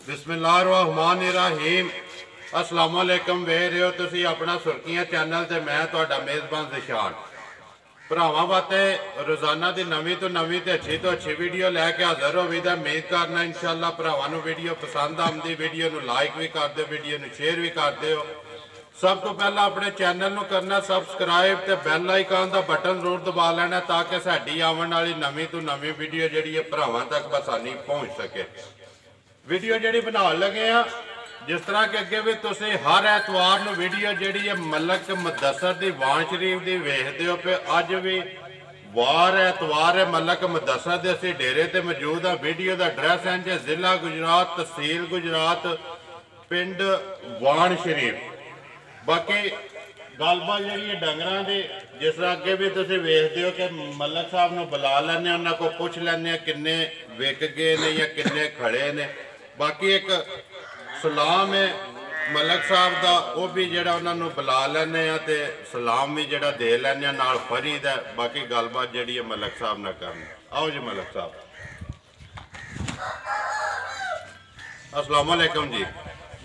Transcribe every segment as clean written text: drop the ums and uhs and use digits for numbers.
बिस्मिल्लाहिर्रहमानिर्रहीम। अस्सलाम वालेकुम। वेख रहे हो तुसी अपना सुर्खियां चैनल ते मैं तुहाडा मेज़बान ज़िशान। भरावां वास्ते रोज़ाना की नवीं तो नवीं ते अच्छी वीडियो लैके हाज़र हो दा। उम्मीद करना इंशाअल्लाह भरावां नूं वीडियो पसंद आउंदी। वीडियो नूं लाइक भी कर दो, वीडियो नूं शेयर भी कर दो। सब तो पहला अपने चैनल नूं करना सबसक्राइब ते बैल आइकन का बटन जरूर दबा लेना ताकि साडी आवन वाली नवीं तो नवीं वीडियो जिहड़ी है भरावां तक आसानी पहुँच सके। वीडियो जी बना लगे हाँ जिस तरह के अगे भी तुम हर एतवार में वीडियो जी है मलक मुदस्सर की वान शरीफ की वेखते हो पे अज भी वार एतवार है मलक मुदस्सर के असी डेरे ते मौजूद हाँ। वीडियो का एड्रैस है जिला गुजरात तहसील गुजरात पिंड वान शरीफ। बाकी गलबात जी डंगर की जिस तरह अगे भी तुम वेखते हो कि मलक साहब को बुला लें उन्होंने को पुछ लें किन्ने विक गए ने या किन्ने खड़े ने। बाकी एक सलाम है मलक साहब का वह भी जोड़ा उन्होंने बुला लें तो सलाम भी जोड़ा दे लें नाल फरीद है। बाकी गलबात जी मलक साहब ना करनी। आओ जी मलक साहब। अस्सलाम वालेकुम जी।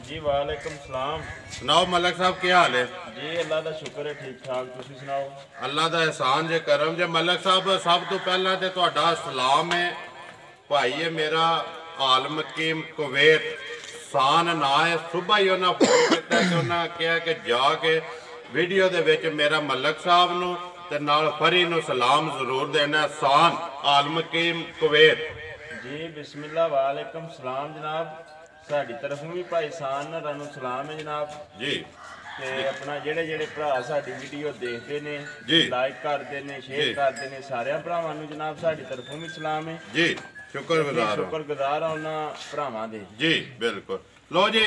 जी वालेकुम सलाम। सुनाओ मलक साहब क्या हाल है? जी अल्लाह का शुक्र है ठीक ठाक। तुसीं सुनाओ? अल्लाह का एहसान जे करम जे। मलक साहब सब तो पहला तो तुहाडा सलाम है। भाई है मेरा आलम हकीम कुवैत सान ना है। सुबह ही उन्हें फोन किया कि उन्हें कहा कि जाके वीडियो दे विच मेरा मलक साहब नूं ते नाल फरी नूं सलाम जरूर देना। सान आलम हकीम कुवैत। जी बिस्मिल्लाह वालेकुम सलाम जनाब। साडी तरफों भी भाई सान तुहानूं सलाम है जनाब जी। ते अपना जेड़े जेड़े भरा साडी वीडियो देखते ने जी लाइक करते ने शेयर करते ने सारे भरावां नूं जनाब साडी तरफों भी सलाम है जी। शुक्रगुजार हाँ उन्हां भरावां दे। जी बिल्कुल। लो जी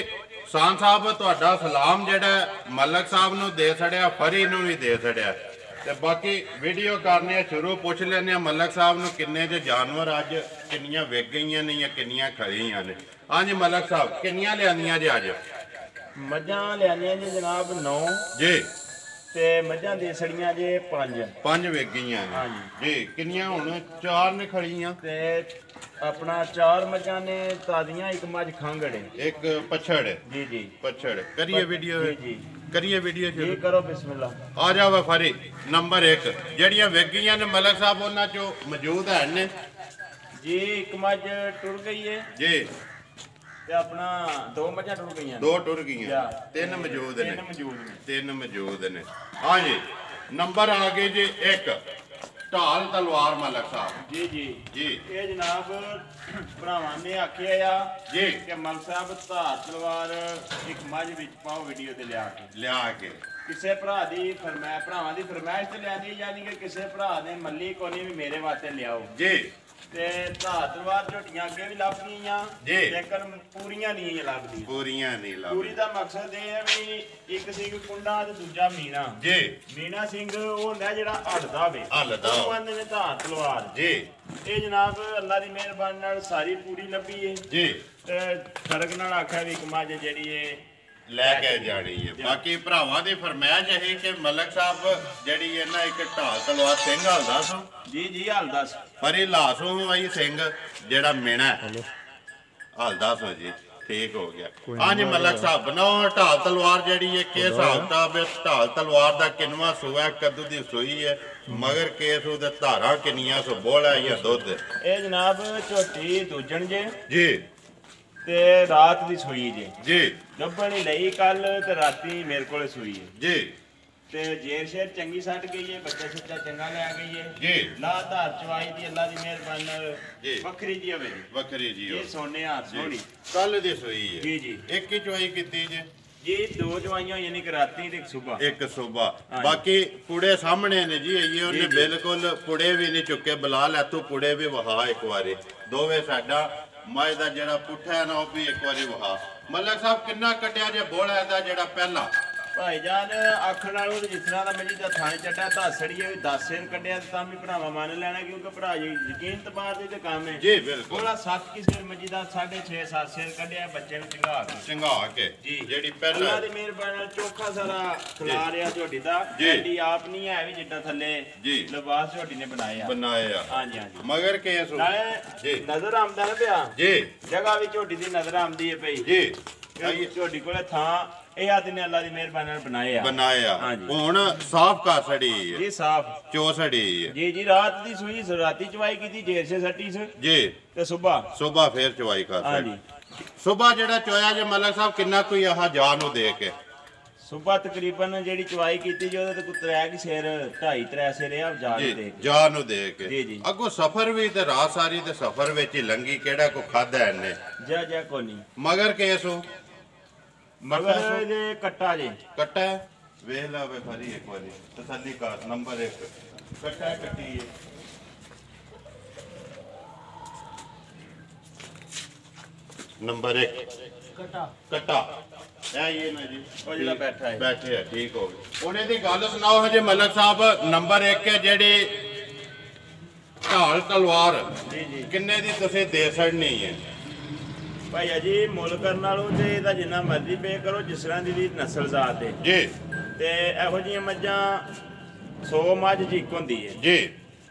सान साहब तुहाडा सलाम जेड़ा मलक साहब नूं दे छड़िया फरी नूं भी दे छड़िया ते बाकी वीडियो करने शुरू पुछ लेने मलक साहब नूं किन्ने जे जानवर अज किन्नियां विक गईयां ने या किन्नियां खड़ियां ने। हाँ जी मलक साहब किन्नियां लिआंदियां जे अज? मझां लिआंदियां जी जनाब 9 जी ते मझां दे छड़ियां जे 5 विक गईयां ने। हाँ जी किन्नियां हुण 4 ने खड़ियां ते अपना 4 मझां ने तादियां एक मझ खांगड़ एक पछड़। जी जी पछड़ करिए वीडियो जी करिए वीडियो शुरू करो बिस्मिल्लाह। आ जाओ वफारी नंबर 1 जड़ियां विक गईयां ने मलक साहब उन्हां चो मौजूद है ने जी। एक मझ टुर गई है जी ते अपना 2 मझां टुर गईयां 2 टुर गईयां 3 मौजूद ने 3 मौजूद ने। हाँ जी नंबर आ गए जी 1 ढाल तलवार मलक साहब। जी जी जी ये जनाब भरावां ने आखिया जी कि मल साहब धार तलवार एक मझ विच पाओ वीडियो ते लिया के किसी भरा दी फरमाइश भरावां दी फरमाइश ते लिआंदी यानी कि किसी भरा ने मल्ली कोनी भी मेरे वास्ते लियाओ जी। ते धार तलवार झोटियां अगे भी लभ गईयां लेकिन पूरियां नहीं लभदी। पूरी दा मकसद ये है भी एक सिंह कुंडा ते दूजा मीना जी। मीना सिंह वो होंदा जेड़ा हलदा वे ओह आंदे ने धार तलवार जी। ये जनाब अल्लाह दी मेहरबानी नाल सारी पूरी लभी है जी ते फर्क नाल आख्या भी एक मझ जेड़ी है लैके जानी है। बाकी भरावां दी फरमाइश है कि मलक साहब जड़ी है ना एक ढाल तलवार सिंह हलदा सो जी जी हलदा फरी लासों आई सिंह जेड़ा मेना हलदा सो जी। ठीक हो गया। हाँ जी मलक साहब बनाओ ढाल तलवार जड़ी है किस हिसाब किताब है? ढाल तलवार का किनवा सूआ कद्दू दी सूई है मगर केस उहदे धारा किन्नियां सो बोला या दुध? ये जनाब झोटी दूजन जी ते रात दी सूई जी गब्बड़ी लई कल ते राती मेरे को सूई है जी। ते जेर शेर चंगी सट गई है बच्चा सच्चा चंगा लै गई है जी। ला धार चवाई दी अल्लाह दी मेहरबानी वखरी जी होवे वखरी जी ये सोने हाथ सोनी कल दी सूई है जी जी। एक ही चवाई कीती जी जी 2 चवाइयां यानी कि राती ते एक सुबह। बाकी पुड़े सामने ने जी ये उन्हें बिल्कुल पुड़े भी नहीं चुके बुला लै तू पुड़े भी वहा एक बारी दोवे साडा मझ का जरा पुट्ठा है ना वह भी एक बार वहा। मलक साहब किन्ना कटिया जे बोला दा जड़ा पहला ਭਾਈਜਾਨ ਆਖਣ ਵਾਲੋਂ ਜਿਸ ਤਰ੍ਹਾਂ ਦਾ ਮੇਰੀ ਦਾ ਥਾਣੇ ਚੱਟਾ ਧਾਸੜੀਏ ਵੀ 10 ਸਿਰ ਕੱਢਿਆ ਤਾਂ ਵੀ ਭਰਾਵਾ ਮੰਨ ਲੈਣਾ ਕਿਉਂਕਿ ਭਰਾ ਜੀ ਯਕੀਨ ਤਬਾਰ ਦੇ ਤੇ ਕੰਮ ਹੈ ਜੀ ਬਿਲਕੁਲ ਥੋੜਾ 7 ਕਿਸੇ ਮਜੀ ਦਾ 6.5 7 ਸਿਰ ਕੱਢਿਆ ਬੱਚੇ ਨੂੰ ਚੰਗਾ ਕੇ ਜੀ ਜਿਹੜੀ ਪਹਿਲਾਂ ਅੱਲਾ ਦੀ ਮਿਹਰਬਾਨੀ ਨਾਲ ਚੋਖਾ ਸਾਰਾ ਖਿਲਾ ਰਿਹਾ ਝੋਟੀ ਦਾ ਐਡੀ ਆਪ ਨਹੀਂ ਹੈ ਵੀ ਜਿੱਦਾਂ ਥੱਲੇ ਲਿਬਾਸ ਝੋਟੀ ਨੇ ਬਣਾਇਆ ਹਾਂਜੀ ਹਾਂਜੀ ਮਗਰ ਕੇ ਨਾਲੇ ਜੀ ਨਜ਼ਰ ਆਉਂਦਾ ਨਾ ਪਿਆ ਜੀ ਜਗ੍ਹਾ ਵੀ ਝੋਟੀ ਦੀ ਨਜ਼ਰ ਆਉਂਦੀ ਹੈ ਪਈ ਜੀ ਝੋਟੀ ਕੋਲੇ ਥਾਂ ਇਹ ਆਦਿ ਨੇ ਅੱਲਾ ਦੀ ਮਿਹਰਬਾਨੀ ਨਾਲ ਬਣਾਇਆ ਹੁਣ ਸਾਫ਼ ਕਾ ਸੜੀ ਹੈ ਜੀ ਸਾਫ਼ ਚੋ ਸੜੀ ਹੈ ਜੀ ਰਾਤ ਦੀ ਸੂਈ ਰਾਤੀ ਚਵਾਈ ਕੀਤੀ ਜੇਰ ਸੇ ਸੱਟੀ ਸੇ ਜੀ ਤੇ ਸਵੇਰ ਫੇਰ ਚਵਾਈ ਕਰ ਹਾਂਜੀ ਸਵੇਰ ਜਿਹੜਾ ਚੋਇਆ ਜੇ ਮਲਕ ਸਾਹਿਬ ਕਿੰਨਾ ਕੋਈ ਆਹ ਜਾਨ ਨੂੰ ਦੇ ਕੇ ਸਵੇਰ ਤਕਰੀਬਨ ਜਿਹੜੀ ਚਵਾਈ ਕੀਤੀ ਜੀ ਉਹਦੇ ਤੇ ਕੋਈ 3 ਸਿਰ 2.5 3 ਸਿਰ ਆ ਜਾਨ ਨੂੰ ਦੇ ਕੇ ਅੱਗੋਂ ਸਫ਼ਰ ਵੀ ਤੇ ਰਾਤ ਸਾਰੀ ਤੇ ਸਫ਼ਰ ਵਿੱਚ ਹੀ ਲੰਗੀ ਕਿਹੜਾ ਕੋ ਖਾਦਾ ਇਹਨੇ ਜਾ ਕੋ ਨਹੀਂ ਮਗਰ ਕੇਸੋ ਮਗਰ ਜੇ ਕੱਟਾ ਵੇਖ ਲਾ ਵੇ ਫਰੀ ਇੱਕ ਵਾਰੀ ਤਸੱਲੀ ਕਰ ਨੰਬਰ 1 ਕੱਟੀ ਹੈ ਨੰਬਰ 1 ਕੱਟਾ ਇਹ ਨਾ ਜੀ ਉਹ ਜਿਹੜਾ ਬੈਠੇ ਆ ਠੀਕ ਹੋ ਗਏ ਉਹਨੇ ਦੀ ਗੱਲ ਸੁਣਾਓ ਹਜੇ ਮਲਕ ਸਾਹਿਬ ਨੰਬਰ 1 ਹੈ ਜਿਹੜੀ ਢਾਲ ਤਲਵਾਰ ਜੀ ਕਿੰਨੇ ਦੀ ਤੁਸੀਂ ਦੇ ਛੜਨੀ ਹੈ ਭਾਈ ਜੀ ਮੁੱਲ ਕਰਨ ਨਾਲੋਂ ਤੇ ਇਹਦਾ ਜਿੰਨਾ ਮਰਜ਼ੀ ਪੇ ਕਰੋ ਜਿਸ ਤਰ੍ਹਾਂ ਦੀ ਨਸਲ ਜ਼ਾਤ ਹੈ ਜੀ ਤੇ ਇਹੋ ਜਿਹੀਆਂ ਮੱਝਾਂ 100 ਮੱਝ ਜਿੱਕ ਹੁੰਦੀ ਹੈ ਜੀ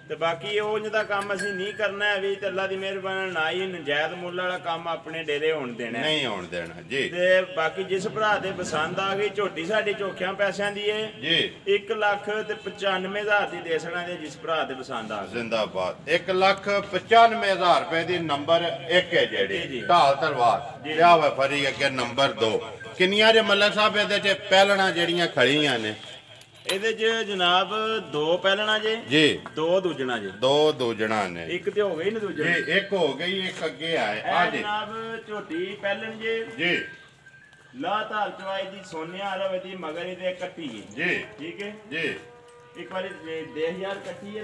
ਤੇ ਬਾਕੀ ਉਹ ਜਿਹਦਾ ਕੰਮ ਅਸੀਂ ਨਹੀਂ ਕਰਨਾ ਹੈ ਵੀ ਤੇ ਅੱਲਾ ਦੀ ਮਿਹਰਬਾਨੀ ਨਾ ਹੀ ਨਜਾਇਜ਼ ਮੁੱਲ ਵਾਲਾ ਕੰਮ ਆਪਣੇ ਡੇਰੇ ਹੋਣ ਦੇਣਾ ਨਹੀਂ ਹੋਣ ਦੇਣਾ ਜੀ ਤੇ ਬਾਕੀ ਜਿਸ ਭਰਾ ਦੇ ਪਸੰਦ ਆ ਗਈ ਝੋਟੀ ਸਾਡੀ ਚੋਖਿਆਂ ਪੈਸਿਆਂ ਦੀ ਏ ਜੀ 1,95,000 ਦੀ ਦੇ ਸਕਣਾ ਜੇ ਜਿਸ ਭਰਾ ਦੇ ਪਸੰਦ ਆ ਗਈ ਜ਼ਿੰਦਾਬਾਦ 1,95,000 ਰੁਪਏ ਦੀ ਨੰਬਰ 1 ਹੈ ਜਿਹੜੀ ਢਾਲ ਤਲਵਾਰ ਲਿਆ ਵਾ ਫਰੀ ਅੱਗੇ ਨੰਬਰ 2 ਕਿੰਨੀਆਂ ਜੇ ਮੱਲਕ ਸਾਹਿਬ ਇਹਦੇ ਚ ਪਹਿਲਣਾ ਜਿਹੜੀਆਂ ਖੜੀਆਂ ਨੇ ਇਹਦੇ ਚ ਜਨਾਬ 2 ਪਹਿਲਣਾ ਜੀ 2 ਦੂਜਣਾ ਜੀ 2 ਦੂਜਣਾ ਨੇ ਇੱਕ ਤੇ ਹੋ ਗਈ ਨਾ ਦੂਜਣਾ ਜੀ ਇੱਕ ਹੋ ਗਈ ਇੱਕ ਅੱਗੇ ਆਏ ਆ ਜੀ ਜਨਾਬ ਝੋਟੀ ਪਹਿਲਣ ਜੀ ਲਾ ਧਾਰ ਚਵਾਈ ਦੀ ਸੋਨਿਆ ਰਵੇ ਦੀ ਮਗਰ ਇਹਦੇ ਕੱਟੀ ਜੀ ਠੀਕ ਹੈ ਜੀ ਇੱਕ ਵਾਰੀ 10000 ਕੱਟੀ ਹੈ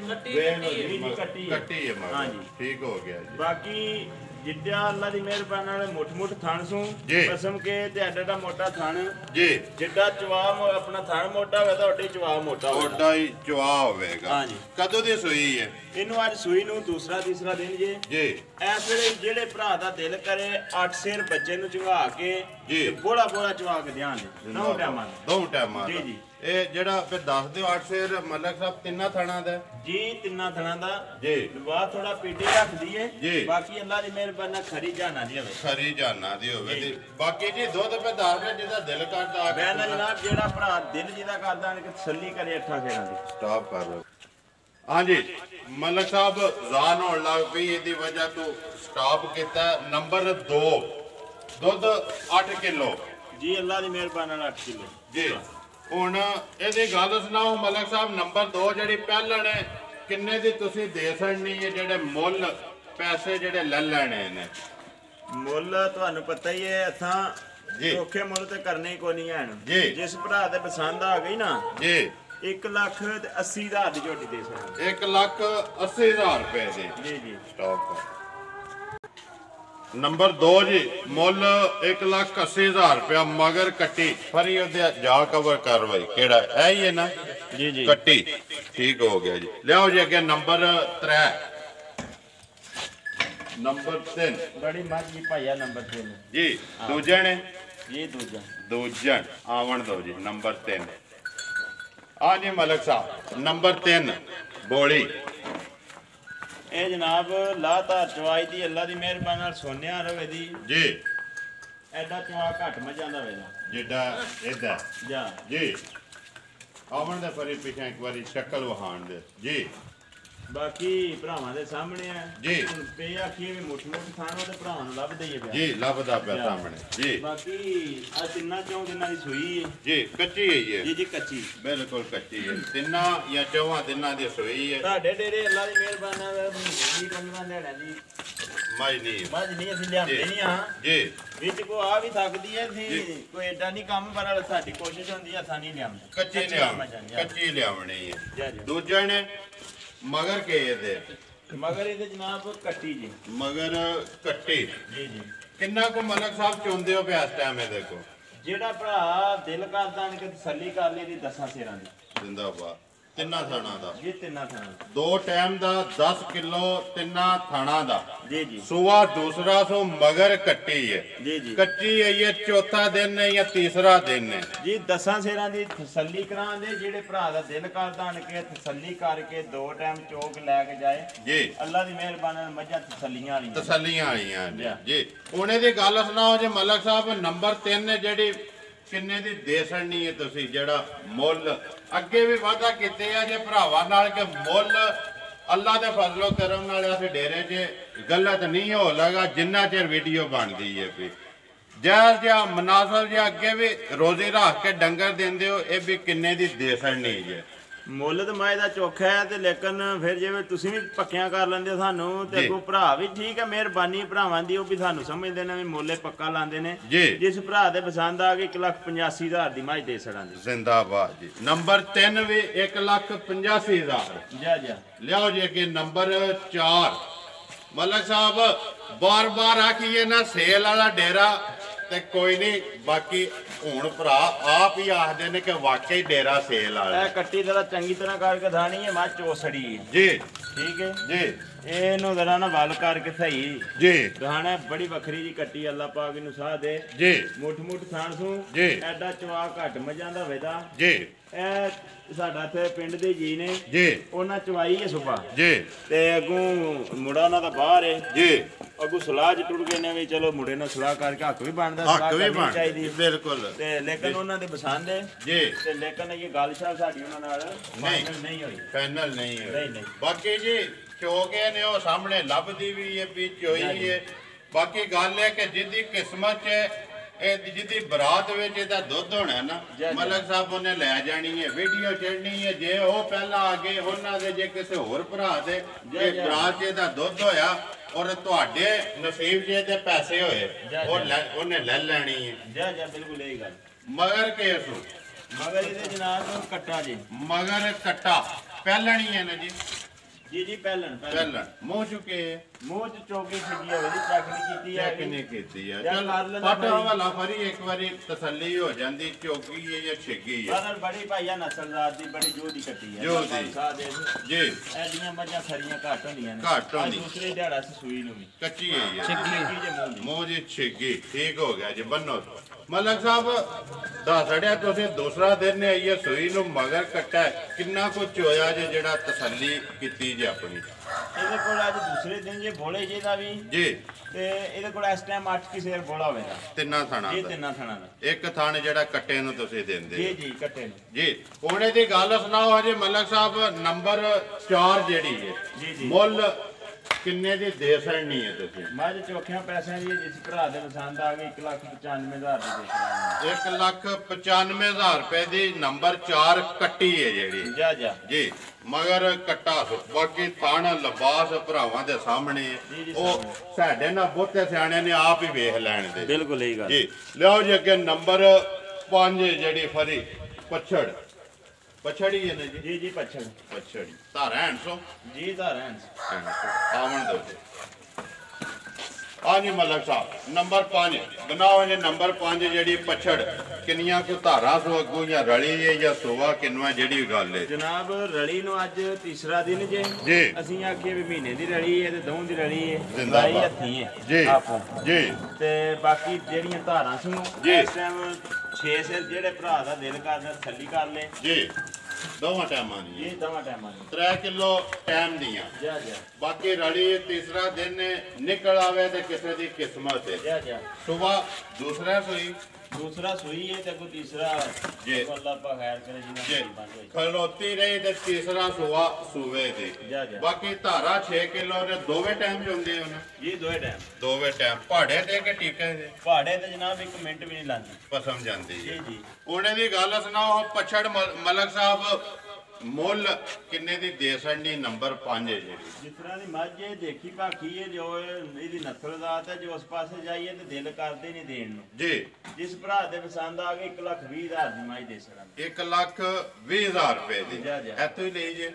ਕੱਟੀ ਹੈ ਹਾਂਜੀ ਠੀਕ ਹੋ ਗਿਆ ਜੀ ਬਾਕੀ ਜਿੱਦਾਂ ਅੱਲਾ ਦੀ ਮਿਹਰਬਾਨੀ ਨਾਲ ਮੁੱਠ ਥਣ ਸੂ ਕਸਮ ਕੇ ਤੇ ਐਡਾ ਮੋਟਾ ਥਣ ਜੀ ਜਿੱਦਾਂ ਚਵਾਬ ਆਪਣਾ ਥਣ ਮੋਟਾ ਹੋਵੇ ਤਾਂ ਓਡੀ ਚਵਾਬ ਮੋਟਾ ਹੀ ਚਵਾ ਹੋਵੇਗਾ ਹਾਂਜੀ ਕਦੋਂ ਦੀ ਸੂਈ ਹੈ ਇਹਨੂੰ ਅੱਜ ਸੂਈ ਨੂੰ ਦੂਸਰਾ ਤੀਸਰਾ ਦਿਨ ਜੀ ਇਸ ਵੇਲੇ ਜਿਹੜੇ ਭਰਾ ਦਾ ਦਿਲ ਕਰੇ 8 ਸਿਰ ਬੱਚੇ ਨੂੰ ਚੰਗਾ ਕੇ ਬੋਲਾ ਚਵਾ ਕੇ ਧਿਆਨ ਦੇ ਦੋ ਟਾਈਮਾਂ ਜੀ ਇਹ ਜਿਹੜਾ ਫਿਰ ਦੱਸ ਦਿਓ 8 ਸਿਰ ਮਲਕ ਸਾਹਿਬ ਤਿੰਨਾਂ ਥਣਾਂ ਦਾ ਜੀ ਤਿੰਨਾਂ ਥਣਾਂ ਦਾ ਜੀ ਬਾਅਦ ਥੋੜਾ ਪੀਟੀ ਰੱਖਦੀ ਏ ਬਾਕੀ ਅੱਲਾ ਦੀ ਮਿਹਰਬਾਨੀ ਖਰੀ ਜਾਨਾ ਦੀ ਹੋਵੇ ਤੇ ਬਾਕੀ ਜੀ ਦੁੱਧ ਪੇ ਦੱਸ ਦੇ ਜਿਹਦਾ ਦਿਲ ਕਰਦਾ ਆ ਮੈਂ ਨਾ ਜਨਾਬ ਜਿਹੜਾ ਭਰਾ ਦਿਲ ਜਿਹਦਾ ਕਰਦਾ ਕਿ ਤਸੱਲੀ ਕਰੇ 8 ਸਿਰਾਂ ਦੀ ਸਟਾਪ ਕਰ ਲਓ ਹਾਂਜੀ ਮਲਕ ਸਾਹਿਬ ਜ਼ਾਨ ਹੋਣ ਲੱਗ ਪਈ ਇਹਦੀ ਵਜ੍ਹਾ ਤੋਂ ਸਟਾਪ ਕੀਤਾ ਨੰਬਰ 2 ਦੁੱਧ 8 ਕਿਲੋ ਜੀ ਅੱਲਾ ਦੀ ਮਿਹਰਬਾਨੀ ਨਾਲ 8 ਕਿਲੋ ਜੀ ਹੁਣ ਇਹਦੀ ਗੱਲ ਸੁਣਾਓ ਮਲਕ ਸਾਹਿਬ ਨੰਬਰ 2 ਜਿਹੜੀ ਪਹਿਲਣ ਹੈ ਕਿੰਨੇ ਦੀ ਤੁਸੀਂ ਦੇ ਸਕਣੀ ਹੈ ਜਿਹੜੇ ਮੁੱਲ ਪੈਸੇ ਜਿਹੜੇ ਲੈ ਲੈਣੇ ਨੇ ਮੁੱਲ ਤੁਹਾਨੂੰ ਪਤਾ ਹੀ ਹੈ ਅਸਾਂ ਧੋਖੇ ਮੁੱਲ ਤੇ ਕਰਨੇ ਹੀ ਕੋਈ ਨਹੀਂ ਹਨ ਜਿਸ ਭਰਾ ਦੇ ਪਸੰਦ ਆ ਗਈ ਨਾ ਜੀ 1,80,000 ਦੀ ਝੋਟੀ ਦੇ ਸਕਦੇ 1,80,000 ਰੁਪਏ ਦੀ ਜੀ ਸਟਾਪ ਨੰਬਰ 2 ਜੀ ਮੁੱਲ 1,80,000 ਰੁਪਇਆ ਮਗਰ ਕੱਟੀ ਫਰੀ ਉਹਦੇ ਜਾ ਕਵਰ ਕਰਵਾਈ ਕਿਹੜਾ ਇਹ ਹੀ ਹੈ ਨਾ ਜੀ ਕੱਟੀ ਠੀਕ ਹੋ ਗਿਆ ਜੀ ਲਿਆਓ ਜੀ ਅੱਗੇ ਨੰਬਰ 3 ਨੰਬਰ 3 ਬੜੀ ਮੱਝ ਦੀ ਭਾਈਆ ਨੰਬਰ 3 ਜੀ ਦੂਜੇ ਨੇ ਜੀ ਦੂਜਾ ਆਵਣ ਦੋ ਜੀ ਨੰਬਰ 3 ਆ ਜੀ ਮਲਕ ਸਾਹਿਬ ਨੰਬਰ 3 ਬੋਲੀ ਇਹ ਜਨਾਬ ਲਾਤਾ ਚਵਾਈ ਦੀ ਅੱਲਾ ਦੀ ਮਿਹਰਬਾਨੀ ਨਾਲ ਸੋਨਿਆ ਰਵੇ ਦੀ ਜੀ ਐਡਾ ਚਵਾ ਘੱਟ ਮੱਝਾਂ ਦਾ ਵੇਲਾ ਜਿੱਡਾ ਇਹਦਾ ਜੀ ਆਵਣ ਦੇ ਫਰੀ ਪਿੱਛੇ ਇੱਕ ਵਾਰੀ ਸ਼ਕਲ ਵਹਾਣ ਦੇ ਜੀ ਬਾਕੀ ਭਰਾਵਾਂ ਦੇ ਸਾਹਮਣੇ ਆ ਜੀ ਪੇ ਆਖੀਏ ਵੀ ਮੁੱਠ ਥਾਣੋਂ ਤੇ ਭਰਾਵਾਂ ਨੂੰ ਲੱਭਦੇ ਹੀ ਪਿਆ ਜੀ ਲੱਭਦਾ ਪਿਆ ਸਾਹਮਣੇ ਜੀ ਬਾਕੀ ਆ ਤਿੰਨਾਂ ਚੋਂ ਦਿਨਾਂ ਦੀ ਸੂਈ ਹੈ ਜੀ ਕੱਚੀ ਹੈ ਜੀ ਕੱਚੀ ਬਿਲਕੁਲ ਕੱਚੀ ਹੈ ਤਿੰਨਾਂ ਜਾਂ ਚੌਹਾਂ ਦਿਨਾਂ ਦੀ ਸੂਈ ਹੈ ਤੁਹਾਡੇ ਡੇਰੇ ਅੱਲਾ ਦੀ ਮਿਹਰਬਾਨੀ ਨਾਲ ਜੀ ਕੰਨਾਂ ਲੈਣਾ ਜੀ ਮੱਝ ਨਹੀਂ ਅਸੀਂ ਲਿਆਉਂਦੇ ਨਹੀਂ ਆ ਜੀ ਵਿੱਚ ਕੋ ਆ ਵੀ ਸਕਦੀ ਹੈ ਅਸੀਂ ਕੋਈ ਐਡਾ ਨਹੀਂ ਕੰਮ ਪਰ ਸਾਡੀ ਕੋਸ਼ਿਸ਼ ਹੁੰਦੀ ਹੈ ਥਾਂ ਨਹੀਂ ਲਿਆਉਂਦੇ ਕੱਚੀ ਲਿਆਉਣੀ ਹੈ ਦੂਜੇ ਨੇ ਮਗਰ ਕੇ ਇਹਦੇ ਮਗਰ ਇਹਦੇ ਜਨਾਬ ਕੱਟੀ ਜੀ ਮਗਰ ਕੱਟੀ ਜੀ ਕਿੰਨਾ ਕੋ ਮਲਕ ਸਾਹਿਬ ਚੁੰਦੇ ਹੋ ਪਿਆ ਇਸ ਟਾਈਮ ਇਹਦੇ ਕੋ ਜਿਹੜਾ ਭਰਾ ਦਿਲ ਕਰਦਾ ਨੇ ਕਿ ਤਸੱਲੀ ਕਰ ਲਈ ਦੀ 10 ਸੇਰਾਂ ਦੀ ਜ਼ਿੰਦਾਬਾਦ ਤਿੰਨਾਂ ਥਾਣਾ ਦਾ ਜੀ ਤਿੰਨਾਂ ਥਾਣਾ ਦੋ ਟਾਈਮ ਦਾ 10 ਕਿਲੋ ਤਿੰਨਾਂ ਥਾਣਾ ਦਾ ਜੀ ਜੀ ਸੁਆ ਦੂਸਰਾ ਸੋ ਮਗਰ ਕੱਟੀ ਹੈ ਜੀ ਜੀ ਕੱਚੀ ਹੈ ਇਹ ਚੌਥਾ ਦਿਨ ਹੈ ਜਾਂ ਤੀਸਰਾ ਦਿਨ ਹੈ ਜੀ 10 ਸੇਰਾਂ ਦੀ ਤਸੱਲੀ ਕਰਾਉਂਦੇ ਜਿਹੜੇ ਭਰਾ ਦਾ ਦਿਲ ਕਰਦਾ ਨੇ ਕਿ ਤਸੱਲੀ ਕਰਕੇ ਦੋ ਟਾਈਮ ਚੋਕ ਲੈ ਕੇ ਜਾਏ ਜੀ ਅੱਲਾ ਦੀ ਮਿਹਰਬਾਨੀ ਨਾਲ ਮੱਝਾਂ ਤਸੱਲੀਆਂ ਵਾਲੀਆਂ ਜੀ ਉਹਨੇ ਦੀ ਗੱਲ ਸੁਣਾਓ ਜੇ ਮਲਕ ਸਾਹਿਬ ਨੰਬਰ 3 ਹੈ ਜਿਹੜੀ ਕਿੰਨੇ ਦੀ ਦੇ ਸੜਨੀ ਹੈ ਤੁਸੀਂ ਜਿਹੜਾ ਮੁੱਲ ਅੱਗੇ ਵੀ ਵਾਅਦਾ ਕੀਤੇ ਆ ਜੇ ਭਰਾਵਾਂ ਨਾਲ ਕਿ ਮੁੱਲ ਅੱਲਾ ਦੇ ਫਜ਼ਲੋ ਕਰਮ ਨਾਲ ਅਸੀਂ ਡੇਰੇ 'ਚ ਗਲਤ ਨਹੀਂ ਹੋ ਲਗਾ ਜਿੰਨਾ ਚਿਰ ਵੀਡੀਓ ਬਣਦੀ ਹੈ ਵੀ ਜਾਇਜ਼ ਜਿਹਾ ਮਨਾਸਬ ਜਿਹਾ ਅੱਗੇ ਵੀ ਰੋਜ਼ੀ ਰੱਖ ਕੇ ਡੰਗਰ ਦਿੰਦੇ ਹੋ ਇਹ ਵੀ ਕਿੰਨੇ ਦੀ ਦੇ ਸੜਨੀ ਹੈ ਮੁੱਲ ਤਾਂ ਮਾਏ ਦਾ ਚੋਖਾ ਹੈ ਤੇ ਲੇਕਿਨ ਫਿਰ ਜਿਵੇਂ ਤੁਸੀਂ ਵੀ ਪੱਕਿਆਂ ਕਰ ਲੈਂਦੇ ਹੋ ਸਾਨੂੰ ਤੇ ਅੱਗੋਂ ਭਰਾ ਵੀ ਠੀਕ ਹੈ ਮਿਹਰਬਾਨੀ ਭਰਾਵਾਂ ਦੀ ਉਹ ਵੀ ਸਾਨੂੰ ਸਮਝਦੇ ਨੇ ਵੀ ਮੁੱਲੇ ਪੱਕਾ ਲਾਉਂਦੇ ਨੇ ਜਿਸ ਭਰਾ ਦੇ ਪਸੰਦ ਆ ਗਈ 1,85,000 ਦੀ ਮੱਝ ਦੇ ਛੜਾਂਗੇ ਜ਼ਿੰਦਾਬਾਦ ਜੀ ਨੰਬਰ 3 ਵੀ 1,85,000 ਜਾ ਜਾ ਲਿਆਓ ਜੀ ਕਿ ਨੰਬਰ 4 ਮਲਕ ਸਾਹਿਬ ਬਾਰ-ਬਾਰ ਆਖੀਏ ਨਾ ਸੇਲ ਵਾਲਾ ਡੇਰਾ ਤੇ ਕੋਈ ਨਹੀਂ ਬਾਕੀ ਹੁਣ ਭਰਾ ਆਪ ਹੀ ਆਖਦੇ ਨੇ ਕਿ ਵਾਕਈ ਡੇਰਾ ਸੇਲ ਵਾਲਾ ਇਹ ਕੱਟੀ ਜ਼ਰਾ ਚੰਗੀ ਤਰ੍ਹਾਂ ਕਰਕੇ ਧਾਣੀ ਹੈ ਮੱਝ ਚੋਸੜੀ ਹੈ ਜੀ ਠੀਕ ਹੈ ਜੀ ਇਹਨੂੰ ਜ਼ਰਾ ਨਾ ਵੱਲ ਕਰਕੇ ਸਹੀ ਜੀ ਗਾਣਾ ਬੜੀ ਵੱਖਰੀ ਜੀ ਕੱਟੀ ਅੱਲਾ ਪਾਕ ਨੂੰ ਸਾਹ ਦੇ ਜੀ ਮੁੱਠ ਥਾਣ ਸੂ ਜੀ ਐਡਾ ਚਵਾ ਘੱਟ ਮੱਝਾਂ ਦਾ ਵੇਦਾ ਜੀ ਇਹ ਸਾਡਾ ਇੱਥੇ ਪਿੰਡ ਦੇ ਜੀ ਨੇ ਜੀ ਉਹਨਾਂ ਚਵਾਈ ਹੈ ਸੁਬਾ ਜੀ ਤੇ ਅੱਗੋਂ ਮੁੰਡਾ ਉਹਨਾਂ ਦਾ ਬਾਹਰ ਹੈ ਜੀ ਅੱਗੋਂ ਸਲਾਹ ਚ ਟੁੱਟ ਗਏ ਨੇ ਵੀ ਚਲੋ ਮੁੰਡੇ ਨਾਲ ਸਲਾਹ ਕਰਕੇ ਹੱਕ ਵੀ ਬਣਦਾ ਹੱਕ ਵੀ ਬਣ ਚਾਹੀਦੀ ਬਿਲਕੁਲ ਤੇ ਲੇਕਿਨ ਉਹਨਾਂ ਦੇ ਪਸੰਦ ਹੈ ਜੀ ਤੇ ਲੇਕਿਨ ਇਹ ਗੱਲ ਸ਼ਾਹ ਸਾਡੀ ਉਹਨਾਂ ਨਾਲ ਨਹੀਂ ਹੋਈ ਫਾਈਨਲ ਨਹੀਂ ਹੈ ਨਹੀਂ ਬਾਕੀ ਜੀ ਚੋਗੇ ਨੇ ਉਹ ਸਾਹਮਣੇ ਲੱਭਦੀ ਵੀ ਹੈ ਵੀ ਚੋਈ ਹੈ ਬਾਕੀ ਗੱਲ ਹੈ ਕਿ ਜਿੱਦੀ ਕਿਸਮਤ 'ਚ ਇਹ ਜਿੱਦੀ ਬਰਾਤ ਵਿੱਚ ਇਹਦਾ ਦੁੱਧ ਹੋਣਾ ਨਾ ਮਲਕ ਸਾਹਿਬ ਉਹਨੇ ਲੈ ਜਾਣੀ ਹੈ ਵੀਡੀਓ ਚੜਨੀ ਹੈ ਜੇ ਉਹ ਪਹਿਲਾਂ ਆ ਗਏ ਉਹਨਾਂ ਦੇ ਜੇ ਕਿਸੇ ਹੋਰ ਭਰਾ ਦੇ ਇਹ ਬਰਾਤ 'ਚ ਇਹਦਾ ਦੁੱਧ ਹੋਇਆ ਔਰ ਤੁਹਾਡੇ ਨਸੀਬ 'ਚ ਇਹਦੇ ਪੈਸੇ ਹੋਏ ਉਹਨੇ ਲੈ ਲੈਣੀ ਹੈ ਜਾ ਬਿਲਕੁਲ ਇਹ ਗੱਲ ਮਗਰ ਕੇਸ ਮਗਰ ਇਹਦੇ ਜਨਾਬ ਕੱਟਾ ਜੀ ਮਗਰ ਕੱਟਾ ਪਹਿਲਣੀ ਹੈ ਨਾ ਜੀ ਜੀ ਪਹਿਲਣ ਮੂੰਹ ਚੁੱਕੇ ਮੂੰਹ ਚ ਚੌਕੀ ਛੱਡੀ ਹੋਵੇ ਦੀ ਚੈੱਕ ਨਹੀਂ ਕੀਤੀ ਹੈ ਕਿੰਨੇ ਕੀਤੀ ਆ ਚਲ ਫਟਾ ਵਾਲਾ ਫਰੀ ਇੱਕ ਵਾਰੀ ਤਸੱਲੀ ਹੋ ਜਾਂਦੀ ਚੌਕੀ ਹੈ ਜਾਂ ਛਿੱਗੀ ਹੈ ਪਰ ਬੜੀ ਭਾਈਆ ਨਸਲਦਾਰ ਦੀ ਬੜੀ ਜੋਦੀ ਕੱਟੀ ਹੈ ਜੀ ਐਡੀਆਂ ਮੱਝਾਂ ਖਰੀਆਂ ਘੱਟ ਹੁੰਦੀਆਂ ਨੇ ਘੱਟ ਹੁੰਦੀ ਦੂਸਰੇ ਦਿਹਾੜਾ ਸੂਈ ਨੂੰ ਵੀ ਕੱਚੀ ਹੈ ਛਿੱਗੀ ਮੂੰਹ ਜੀ ਛਿੱਗੀ ਠੀਕ ਹੋ ਗਿਆ ਜੀ ਬੰਨੋ ਮਲਕ ਸਾਹਿਬ ਦੱਸੜਿਆ ਤੁਸੀਂ ਦੂਸਰਾ ਦਿਨ ਨੇ ਆਈਏ ਸੂਈ ਨੂੰ ਮਗਰ ਕੱਟਾ ਕਿੰਨਾ ਕੁਝ ਹੋਇਆ ਜੇ ਜਿਹੜਾ ਤਸੱਲੀ ਕੀਤੀ ਜੇ ਆਪਣੀ ਇਹਦੇ ਕੋਲ ਅੱਜ ਦੂਸਰੇ ਦਿਨ ਜੇ ਬੋਲੇ ਜੇ ਦਾ ਵੀ ਜੀ ਤੇ ਇਹਦੇ ਕੋਲ ਇਸ ਟਾਈਮ 8 ਕੀ ਸੇਰ ਬੋਲਾ ਹੋਵੇਗਾ ਤਿੰਨਾਂ ਥਾਣਾ ਜੀ ਤਿੰਨਾਂ ਥਾਣਾ ਦਾ ਇੱਕ ਥਾਣ ਜਿਹੜਾ ਕੱਟੇ ਨੂੰ ਤੁਸੀਂ ਦਿੰਦੇ ਜੀ ਕੱਟੇ ਨੂੰ ਜੀ ਉਹਨੇ ਦੀ ਗੱਲ ਸੁਣਾਓ ਹਜੇ ਮਲਕ ਸਾਹਿਬ ਨੰਬਰ 4 ਜਿਹੜੀ ਹੈ ਮੁੱਲ ਕਿੰਨੇ ਦੀ ਦੇ ਸੜਨੀ ਹੈ ਤੁਸੀਂ ਮੱਝ ਚੋਖਿਆਂ ਪੈਸਿਆਂ ਦੀ ਜਿਸ ਭਰਾ ਦੇ ਪਸੰਦ ਆ ਗਈ 1,95,000 ਦੀ 1,95,000 ਰੁਪਏ ਦੀ ਨੰਬਰ 4 ਕੱਟੀ ਹੈ ਜਿਹੜੀ ਜੀ ਮਗਰ ਕੱਟਾ ਬਾਕੀ ਥਾਣਾ ਲਿਬਾਸ ਭਰਾਵਾਂ ਦੇ ਸਾਹਮਣੇ ਉਹ ਸਾਡੇ ਨਾਲ ਬਹੁਤੇ ਸਿਆਣੇ ਨੇ ਆਪ ਹੀ ਵੇਖ ਲੈਣ ਦੇ ਬਿਲਕੁਲ ਇਹ ਗੱਲ ਜੀ ਲਿਆਓ ਜੀ ਅੱਗੇ ਨੰਬਰ 5 ਜਿਹੜੀ ਫਰੀ ਪਛੜੀ ਹੈ ਨਾ ਜੀ ਪਛੜੀ ਧਾਰਾ ਹੈਂਸੋ ਜੀ ਧਾਰਾ ਆਵਣ ਦੋ ਆ ਜੀ ਮਲਕ ਸਾਹਿਬ ਨੰਬਰ 5 ਬਣਾਓ ਜੀ ਨੰਬਰ 5 ਜਿਹੜੀ ਪਛੜ ਕਿੰਨੀਆਂ ਕੋ ਧਾਰਾ ਸੋ ਅੱਗੋਂ ਜਾਂ ਰਲੀ ਹੈ ਜਾਂ ਸੋਵਾ ਕਿੰਨਵਾ ਜਿਹੜੀ ਗੱਲ ਹੈ ਜਨਾਬ ਰਲੀ ਨੂੰ ਅੱਜ ਤੀਸਰਾ ਦਿਨ ਜੇ ਅਸੀਂ ਆਖੀਏ ਵੀ ਮਹੀਨੇ ਦੀ ਰਲੀ ਹੈ ਤੇ ਦੋ ਦੀ ਰਲੀ ਹੈ ਜ਼ਿੰਦਾਬਾਦ ਹੱਥੀ ਹੈ ਜੀ ਆਪੋ ਜੀ ਤੇ ਬਾਕੀ ਜਿਹੜੀਆਂ ਧਾਰਾਂ ਸੁਣੋ ਇਸ ਟਾਈਮ 6 ਸਿਰ ਜਿਹੜੇ ਭਰਾ ਦਾ ਦਿਲ ਕਰਦਾ ਥੱਲੀ ਕਰ ਲੈ ਜੀ ਦੋਵਾਂ ਟਾਈਮਾਂ ਦੀ ਜੀ ਦੋਵਾਂ ਟਾਈਮਾਂ ਦੀ 3 ਕਿਲੋ ਟਾਈਮ ਦੀਆਂ ਬਾਕੀ ਰਲੀ ਤੀਸਰਾ ਦਿਨ ਨਿਕਲ ਆਵੇ ਤੇ ਕਿਸੇ ਦੀ ਕਿਸਮਤ ਹੈ ਸੁਬਾ ਦੂਸਰਾ ਸੂਈ ਹੈ ਤੇ ਕੋ ਤੀਸਰਾ ਜੀ ਅੱਲਾਹ ਪਾ ਖੈਰ ਕਰੇ ਜੀ ਖਲੋਤੀ ਰਹੀ ਤੇ ਤੀਸਰਾ ਸੂਵੇ ਤੇ ਬਾਕੀ ਧਾਰਾ 6 ਕਿਲੋ ਦੇ ਦੋਵੇਂ ਟਾਈਮ ਚ ਹੁੰਦੇ ਹਨ ਜੀ ਦੋਵੇਂ ਟਾਈਮ ਪਹਾੜੇ ਤੇ ਕਿ ਟੀਕੇ ਦੇ ਪਹਾੜੇ ਤੇ ਜਨਾਬ 1 ਮਿੰਟ ਵੀ ਨਹੀਂ ਲਾਂਦੀ ਪਸਮ ਜਾਂਦੀ ਜੀ ਉਹਨੇ ਦੀ ਗੱਲ ਸੁਣਾਓ ਪਛੜ ਮਲਕ ਸਾਹਿਬ ਮੁੱਲ ਕਿੰਨੇ ਦੀ ਦੇ ਸੜਨੀ ਨੰਬਰ 5 ਹੈ ਜਿਹੜੀ ਜਿਸ ਤਰ੍ਹਾਂ ਦੀ ਮੱਝ ਦੇਖੀ ਭਾਖੀ ਹੈ ਜੋ ਇਹਦੀ ਨਸਲ ਜ਼ਾਤ ਹੈ ਜੋ ਉਸ ਪਾਸੇ ਜਾਈਏ ਤੇ ਦਿਲ ਕਰਦੇ ਨਹੀਂ ਦੇਣ ਨੂੰ ਜੀ ਜਿਸ ਭਰਾ ਦੇ ਪਸੰਦ ਆ ਗਏ 1,20,000 ਦੀ ਮੱਝ ਦੇ ਸੜਾਂਗੇ 1,20,000 ਰੁਪਏ ਦੀ ਇੱਥੋਂ ਹੀ ਲਈ ਜੇ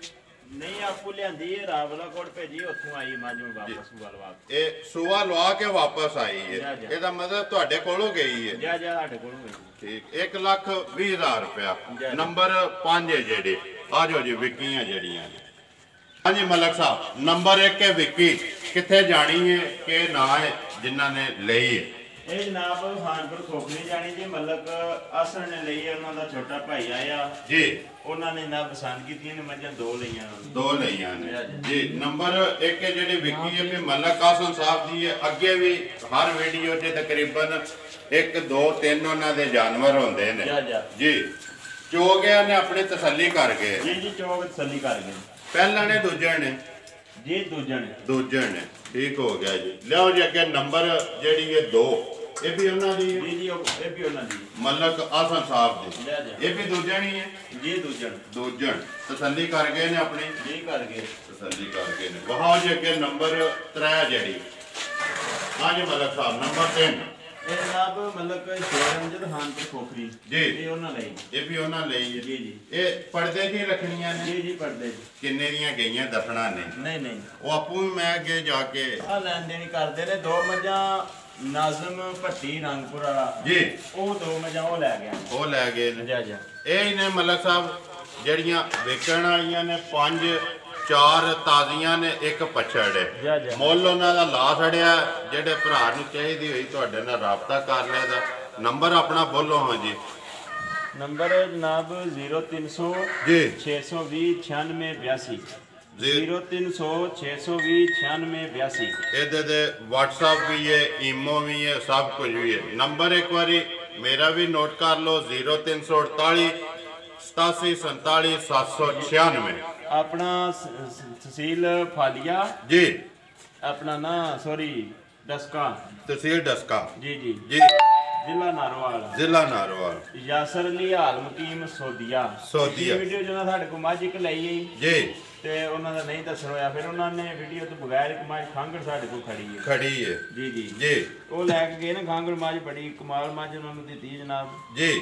ਨਹੀਂ ਆਪੂ ਲਿਆਂਦੀ ਇਹ ਰਾਵਲਾ ਕੋਟ ਭੇਜੀ ਉੱਥੋਂ ਆਈ ਮੱਝ ਨੂੰ ਵਾਪਸ ਵਾਲਵਾ ਇਹ ਸੂਆ ਲਵਾ ਕੇ ਵਾਪਸ ਆਈ ਹੈ, ਇਹਦਾ ਮਤਲਬ ਤੁਹਾਡੇ ਕੋਲੋਂ ਗਈ ਹੈ। ਜਾ ਸਾਡੇ ਕੋਲੋਂ ਗਈ। ਠੀਕ 1,20,000 ਰੁਪਇਆ। ਨੰਬਰ 5 ਹੈ ਜਿਹੜੇ ਆ ਜੋ ਜੀ ਵਿਕੀਆਂ ਜਿਹੜੀਆਂ ਨੇ। ਹਾਂਜੀ ਮਲਕ ਸਾਹਿਬ ਨੰਬਰ 1 ਹੈ ਵਿਕੀ, ਕਿੱਥੇ ਜਾਣੀ ਹੈ ਕਿ ਨਾ ਹੈ ਜਿਨ੍ਹਾਂ ਨੇ ਲਈ ਹੈ? ਇਹ ਜਨਾਬ ਖਾਨਪੁਰ ਖੋਖਰੀ ਜਾਣੀ ਜੀ। ਮਲਕ ਆਸਣ ਨੇ ਲਈ ਹੈ, ਉਹਨਾਂ ਦਾ ਛੋਟਾ ਭਾਈ ਆਇਆ ਜੀ, ਉਹਨਾਂ ਨੇ ਨਾ ਪਸੰਦ ਕੀਤੀਆਂ ਨੇ ਮੱਝਾਂ ਦੋ ਲਈਆਂ ਨੇ ਜੀ। ਨੰਬਰ 1 ਜਿਹੜੀ ਵਿਕੀ ਹੈ ਵੀ ਮਲਕ ਆਸਣ ਸਾਹਿਬ ਦੀ ਹੈ। ਅੱਗੇ ਵੀ ਹਰ ਵੀਡੀਓ 'ਚ ਤਕਰੀਬਨ 1 2 3 ਉਹਨਾਂ ਦੇ ਜਾਨਵਰ ਹੁੰਦੇ ਨੇ ਜੀ। ਚੋ ਗਿਆ ਨੇ ਆਪਣੀ ਤਸੱਲੀ ਕਰ ਗਏ ਜੀ ਚੋਗ ਤਸੱਲੀ ਕਰ ਗਏ। ਪਹਿਲਾਂ ਨੇ ਦੂਜੇ ਨੇ ਜੀ ਦੂਜੇ ਨੇ ਠੀਕ ਹੋ ਗਿਆ ਜੀ। ਲਿਆਓ ਜੀ ਅੱਗੇ ਨੰਬਰ ਜਿਹੜੀ ਹੈ 2, ਇਹ ਵੀ ਉਹਨਾਂ ਦੀ ਹੈ ਜੀ ਇਹ ਵੀ ਉਹਨਾਂ ਦੀ ਮਲਕ ਆਸਨ ਸਾਹਿਬ ਦੀ। ਇਹ ਵੀ ਦੂਜਣ ਹੀ ਹੈ ਜੀ। ਦੂਜਣ ਤਸੱਲੀ ਕਰ ਗਏ ਨੇ ਆਪਣੀ ਜੀ ਕਰ ਗਏ ਨੇ। ਵਹਾਓ ਜੀ ਅੱਗੇ ਨੰਬਰ 3 ਜਿਹੜੀ। ਹਾਂਜੀ ਮਲਕ ਸਾਹਿਬ ਨੰਬਰ 3 ਇਹ ਜਨਾਬ ਮਲਕ ਸ਼ੇਰਮਜਦ ਖਾਨਪੁਰ ਖੋਖਰੀ ਜੀ। ਇਹ ਉਹਨਾਂ ਲਈ ਇਹ ਵੀ ਉਹਨਾਂ ਲਈ ਹੈ ਜੀ। ਇਹ ਪਰਦੇ ਦੀ ਰੱਖਣੀਆਂ ਨੇ ਜੀ ਪਰਦੇ ਕਿੰਨੇ ਦੀਆਂ ਗਈਆਂ ਦੱਸਣਾ ਨਹੀਂ ਉਹ ਆਪੂ ਵੀ ਮੈਂ ਅੱਗੇ ਜਾ ਕੇ ਆ ਲੈਣ ਦੇਣੀ ਕਰਦੇ ਨੇ। 2 ਮੱਝਾਂ ਨਾਜ਼ਮ ਭੱਟੀ ਰੰਗਪੁਰ ਵਾਲਾ ਜੀ, ਉਹ 2 ਮੱਝਾਂ ਉਹ ਲੈ ਗਏ ਨੇ। ਇਹ ਹੀ ਨੇ ਮਲਕ ਸਾਹਿਬ ਜਿਹੜੀਆਂ ਵੇਚਣ ਵਾਲੀਆਂ ਨੇ। 5 4 ਤਾਜ਼ੀਆਂ ਨੇ, 1 ਪਛੜ ਹੈ। ਮੁੱਲ ਉਹਨਾਂ ਦਾ ਲਾ ਛੜਿਆ। ਜਿਹੜੇ ਭਰਾ ਨੂੰ ਚਾਹੀਦੀ ਹੋਈ ਤੁਹਾਡੇ ਨਾਲ ਰਾਬਤਾ ਕਰ ਲਿਆ ਦਾ। ਨੰਬਰ ਆਪਣਾ ਬੋਲੋ। ਹਾਂ ਜੀ ਨੰਬਰ ਜਨਾਬ 0300 ਜੀ 620 9682 0300 620 9682। ਇਹਦੇ ਦੇ WhatsApp ਵੀ ਹੈ, ਈਮੋ ਵੀ ਹੈ, ਸਭ ਕੁਝ ਵੀ ਹੈ। ਨੰਬਰ ਇੱਕ ਵਾਰੀ ਮੇਰਾ ਵੀ ਨੋਟ ਕਰ ਲਓ 0348 87 47 796। ਆਪਣਾ ਤਹਿਸੀਲ ਫਾਲੀਆ ਜੀ। ਆਪਣਾ ਨਾ ਸੌਰੀ ਡਸਕਾ, ਤਹਿਸੀਲ ਡਸਕਾ ਜੀ ਜ਼ਿਲ੍ਹਾ ਨਾਰੋਵਾਲ। ਯਾਸਰ ਅਲੀ ਹਾਲ ਮਕੀਮ ਸੋਦੀਆ। ਵੀਡੀਓ ਜਦੋਂ ਸਾਡੇ ਕੋਲ ਮੱਝ ਇੱਕ ਲਈ ਜੀ ਤੇ ਉਹਨਾਂ ਦਾ ਨਹੀਂ ਦੱਸਣ ਹੋਇਆ, ਫਿਰ ਉਹਨਾਂ ਨੇ ਵੀਡੀਓ ਤੋਂ ਬਗੈਰ ਇੱਕ ਮੱਝ ਖਾਂਗੜ ਸਾਡੇ ਕੋਲ ਖੜੀ ਹੈ ਜੀ। ਉਹ ਲੈ ਕੇ ਗਏ ਨਾ ਖਾਂਗੜ ਮੱਝ, ਬੜੀ ਕਮਾਲ ਮੱਝ ਉਹਨਾਂ ਨੂੰ ਦਿੱਤੀ ਜਨਾਬ ਜੀ।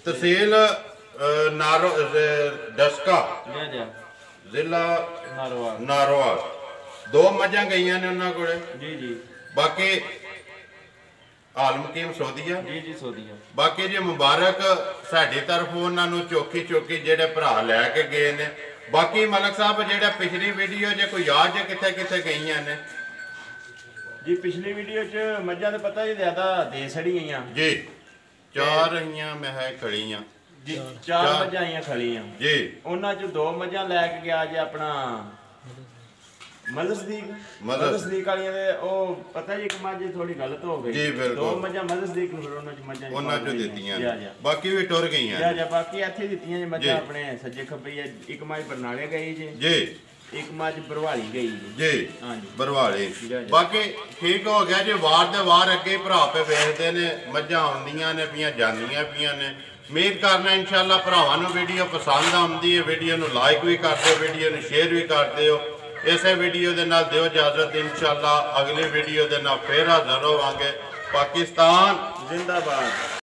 ਤਹਿਸੀਲ ਡਸਕਾ ਜ਼ਿਲ੍ਹਾ ਨਾਰੋਵਾਲ। 2 ਮੱਝਾਂ ਗਈਆਂ ਨੇ ਉਹਨਾਂ ਕੋਲੇ ਜੀ। ਬਾਕੀ ਆਲਮਕੀਮ ਸੋਦੀਆ ਜੀ ਸੋਦੀਆ। ਬਾਕੀ ਜੀ ਮੁਬਾਰਕ ਸਾਡੀ ਤਰਫੋਂ ਉਹਨਾਂ ਨੂੰ ਚੌਕੀ ਜਿਹੜੇ ਭਰਾ ਲੈ ਕੇ ਗਏ ਨੇ। ਬਾਕੀ ਮਲਕ ਸਾਹਿਬ ਜਿਹੜਾ ਪਿਛਲੀ ਵੀਡੀਓ ਜੇ ਕੋਈ ਯਾਦ ਜੇ ਕਿੱਥੇ ਗਈਆਂ ਨੇ ਜੀ? ਪਿਛਲੀ ਵੀਡੀਓ 'ਚ ਮੱਝਾਂ ਦਾ ਪਤਾ ਜੀ ਜ਼ਿਆਦਾ ਦੇ ਸੜੀ ਗਈਆਂ ਜੀ। 4 ਆਈਆਂ ਮੈਂ ਹੈ ਖੜੀਆਂ ਜੀ। 4 ਮੱਝਾਂ ਆਈਆਂ ਖੜੀਆਂ ਜੀ। ਉਹਨਾਂ 'ਚ 2 ਮੱਝਾਂ ਲੈ ਕੇ ਗਿਆ ਜੀ ਆਪਣਾ ਮਦਸਦੀਕ ਵਾਲੀਆਂ ਦੇ। ਉਹ ਪਤਾ ਜੀ ਇੱਕ ਮੱਝ ਥੋੜੀ ਗਲਤ ਹੋ ਗਈ ਜੀ। 2 ਮੱਝਾਂ ਮਦਸਦੀਕ ਨੂੰ, ਫਿਰ ਉਹਨਾਂ 'ਚ ਦਿੱਤੀਆਂ। ਬਾਕੀ ਵੀ ਟੁਰ ਗਈਆਂ ਬਾਕੀ ਇੱਥੇ ਦਿੱਤੀਆਂ ਜੀ ਮੱਝਾਂ ਆਪਣੇ ਸੱਜੇ ਖੱਬੇ। ਇੱਕ ਮੱਝ ਬਰਨਾਲੇ ਗਈ ਜੀ, ਇੱਕ ਮੱਝ ਬਰਵਾਲੀ ਗਈ ਜੀ। ਹਾਂਜੀ ਬਰਵਾਲੀ। ਬਾਕੀ ਠੀਕ ਹੋ ਗਿਆ ਜੀ। ਵਾਰ ਦੇ ਵਾਰ ਅੱਗੇ ਭਰਾ ਪੇ ਵੇਖਦੇ ਨੇ, ਮੱਝਾਂ ਆਉਂਦੀਆਂ ਨੇ ਪਈਆਂ, ਜਾਂਦੀਆਂ ਪਈਆਂ ਨੇ। ਉਮੀਦ ਕਰਨਾ ਇਨਸ਼ਾਅੱਲਾ ਭਰਾਵਾਂ ਨੂੰ ਵੀਡੀਓ ਪਸੰਦ ਆਉਂਦੀ ਹੈ। ਵੀਡੀਓ ਨੂੰ ਲਾਈਕ ਵੀ ਕਰ ਦਿਓ, ਵੀਡੀਓ ਨੂੰ ਸ਼ੇਅਰ ਵੀ ਕਰ ਦਿਓ। ਇਸੇ ਵੀਡੀਓ ਦੇ ਨਾਲ ਦਿਓ ਇਜਾਜ਼ਤ। ਇਨਸ਼ਾਅੱਲਾ ਅਗਲੀ ਵੀਡੀਓ ਦੇ ਨਾਲ ਫੇਰ ਹਾਜ਼ਰ ਹੋਵਾਂਗੇ। ਪਾਕਿਸਤਾਨ ਜ਼ਿੰਦਾਬਾਦ।